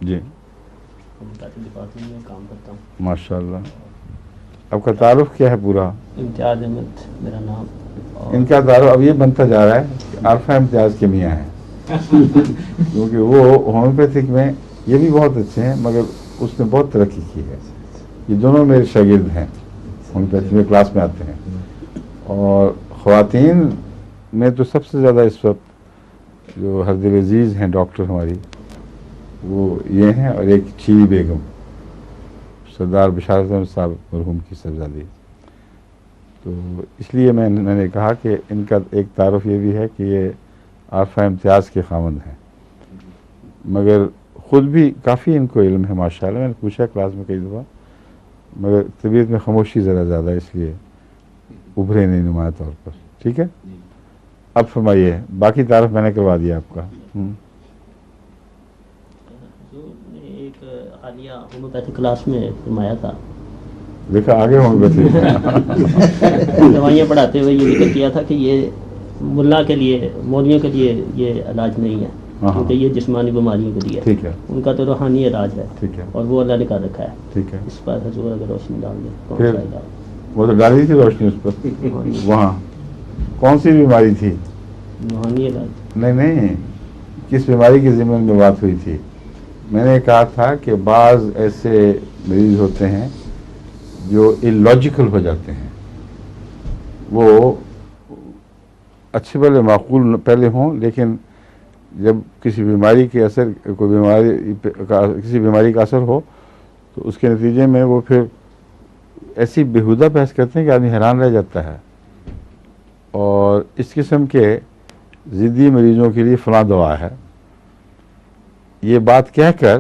جی department میں کام کرتا ہوں. ماشاء اللہ. آپ کا تعارف کیا ہے پورا؟ امتیاز احمد میرا نام. ان کا تعارف اب یہ بنتا جا رہا ہے کہ عارفہ امتیاز کے میاں ہیں کیونکہ وہ ہومیوپیتھک میں یہ بھی بہت اچھے ہیں مگر اس نے بہت ترقی کی ہے. یہ دونوں میرے شاگرد ہیں، ہومیوپیتھی میں کلاس میں آتے ہیں. اور خواتین میں تو سب سے زیادہ اس وقت جو حضرت عزیز ہیں ڈاکٹر ہماری وہ یہ ہیں، اور ایک چیوی بیگم سردار بشارت احمد صاحب مرحوم کی صاحبزادی. تو اس لیے میں نے کہا کہ ان کا ایک تعارف یہ بھی ہے کہ یہ عارفہ امتیاز کے خاوند ہیں، مگر خود بھی کافی ان کو علم ہے ماشاء اللہ. میں نے پوچھا کلاس میں کئی دفعہ، مگر طبیعت میں خاموشی ذرا زیادہ اس لیے ابھرے نہیں نمایاں طور پر. ٹھیک ہے، اب فرمائیے. باقی تعارف میں نے کروا دیا آپ کا. ایک حالیہ ہومیوپیتھی کلاس میں فرمایا تھا، دیکھا آگے ہومیوپیتھی دوائیاں پڑھاتے ہوئے یہ ذکر کیا تھا کہ یہ ملا کے لیے، مولویوں کے لیے یہ علاج نہیں ہے کیونکہ یہ جسمانی بیماریوں کے لیے. ٹھیک ہے، ان کا تو روحانی علاج ہے. ٹھیک ہے، اور وہ اللہ نے کر رکھا ہے. ٹھیک ہے. اس پر حضور اگر روشنی ڈال دیں کون پھر سا علاج؟ وہ تو ڈالی تھی روشنی اس پر. وہاں کون سی بیماری تھی؟ روحانی علاج. نہیں، کس بیماری کے ضمن میں بات ہوئی تھی؟ میں نے کہا تھا کہ بعض ایسے مریض ہوتے ہیں جو اللاجیکل ہو جاتے ہیں، وہ اچھے بھلے معقول پہلے ہوں لیکن جب کسی بیماری کے اثر کسی بیماری کا اثر ہو تو اس کے نتیجے میں وہ پھر ایسی بیہودہ بحث کرتے ہیں کہ آدمی حیران رہ جاتا ہے. اور اس قسم کے ضدی مریضوں کے لیے فلاں دوا ہے، یہ بات کہہ کر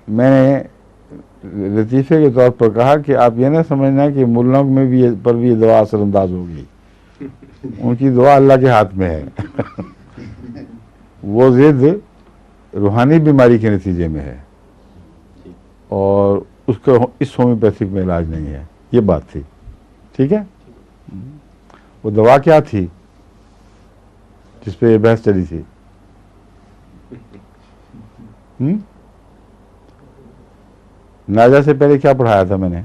میں نے لطیفے کے طور پر کہا کہ آپ یہ نہ سمجھنا کہ ملوں میں بھی یہ دوا اثر انداز ہوگی. ان کی دعا اللہ کے ہاتھ میں ہے. وہ ضد روحانی بیماری کے نتیجے میں ہے اور اس کا اس ہومیوپیتھک میں علاج نہیں ہے. یہ بات تھی. ٹھیک ہے. وہ دوا کیا تھی جس پہ یہ بحث چلی تھی؟ ناجا سے پہلے کیا پڑھایا تھا میں نے؟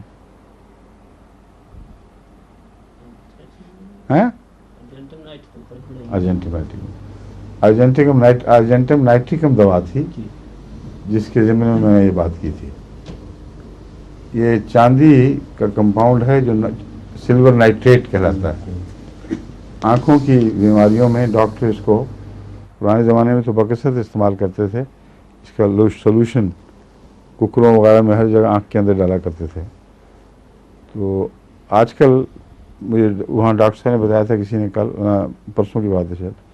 ارجنٹم نائٹریکم دوا تھی جس کے ضمن میں نے یہ بات کی تھی. یہ چاندی کا کمپاؤنڈ ہے جو سلور نائٹریٹ کہلاتا ہے. آنکھوں کی بیماریوں میں ڈاکٹر اس کو پرانے زمانے میں تو بکثرت استعمال کرتے تھے. اس کا سولوشن ککروں وغیرہ میں ہر جگہ آنکھ کے اندر ڈالا کرتے تھے. تو آج کل مجھے وہاں ڈاکٹر صاحب نے بتایا تھا کسی نے کل پرسوں کی بات ہے شاید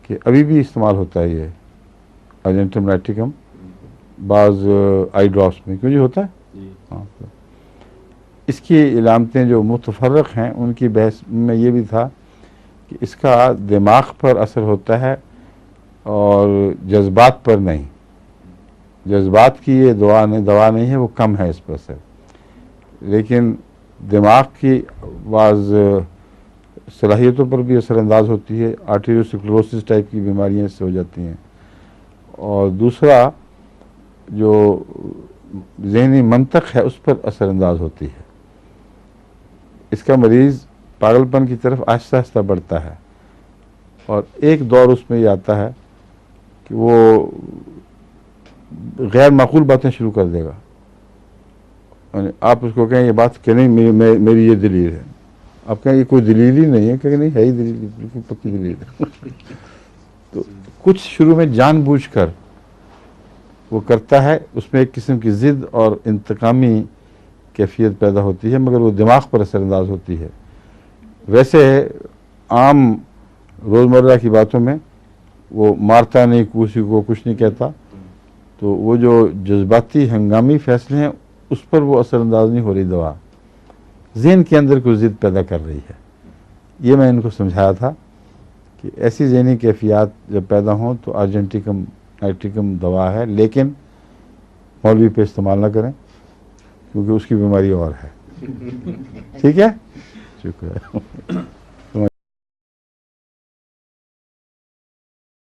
کہ ابھی بھی استعمال ہوتا ہے یہ ارجنٹم نائٹریکم بعض آئی ڈراپس میں. کیوں جی ہوتا ہے؟ ہاں. اس کی علامتیں جو متفرق ہیں ان کی بحث میں یہ بھی تھا کہ اس کا دماغ پر اثر ہوتا ہے اور جذبات پر نہیں. جذبات کی یہ دوا نہیں ہے، وہ کم ہے اس پر اثر، لیکن دماغ کی بعض صلاحیتوں پر بھی اثر انداز ہوتی ہے. آرٹیریوسکلروسس ٹائپ کی بیماریاں اس سے ہو جاتی ہیں. اور دوسرا جو ذہنی منطق ہے اس پر اثر انداز ہوتی ہے. اس کا مریض پاگل پن کی طرف آہستہ آہستہ بڑھتا ہے اور ایک دور اس میں یہ آتا ہے کہ وہ غیر معقول باتیں شروع کر دے گا. آپ اس کو کہیں یہ بات کہ نہیں میری یہ دلیل ہے، آپ کہیں یہ کوئی دلیل ہی نہیں ہے کہ نہیں ہے ہی دلیل، بالکل پکی دلیل ہے. تو کچھ شروع میں جان بوجھ کر وہ کرتا ہے، اس میں ایک قسم کی ضد اور انتقامی کیفیت پیدا ہوتی ہے، مگر وہ دماغ پر اثر انداز ہوتی ہے. ویسے عام روزمرہ کی باتوں میں وہ مارتا نہیں، کسی کو کچھ نہیں کہتا. تو وہ جو جذباتی ہنگامی فیصلے ہیں اس پر وہ اثر انداز نہیں ہو رہی دوا، ذہن کے اندر کوئی ضد پیدا کر رہی ہے. یہ میں ان کو سمجھایا تھا کہ ایسی ذہنی کیفیات جب پیدا ہوں تو ارجنٹم نائٹریکم دوا ہے، لیکن مولوی پہ استعمال نہ کریں کیونکہ اس کی بیماری اور ہے. ٹھیک ہے، شکریہ.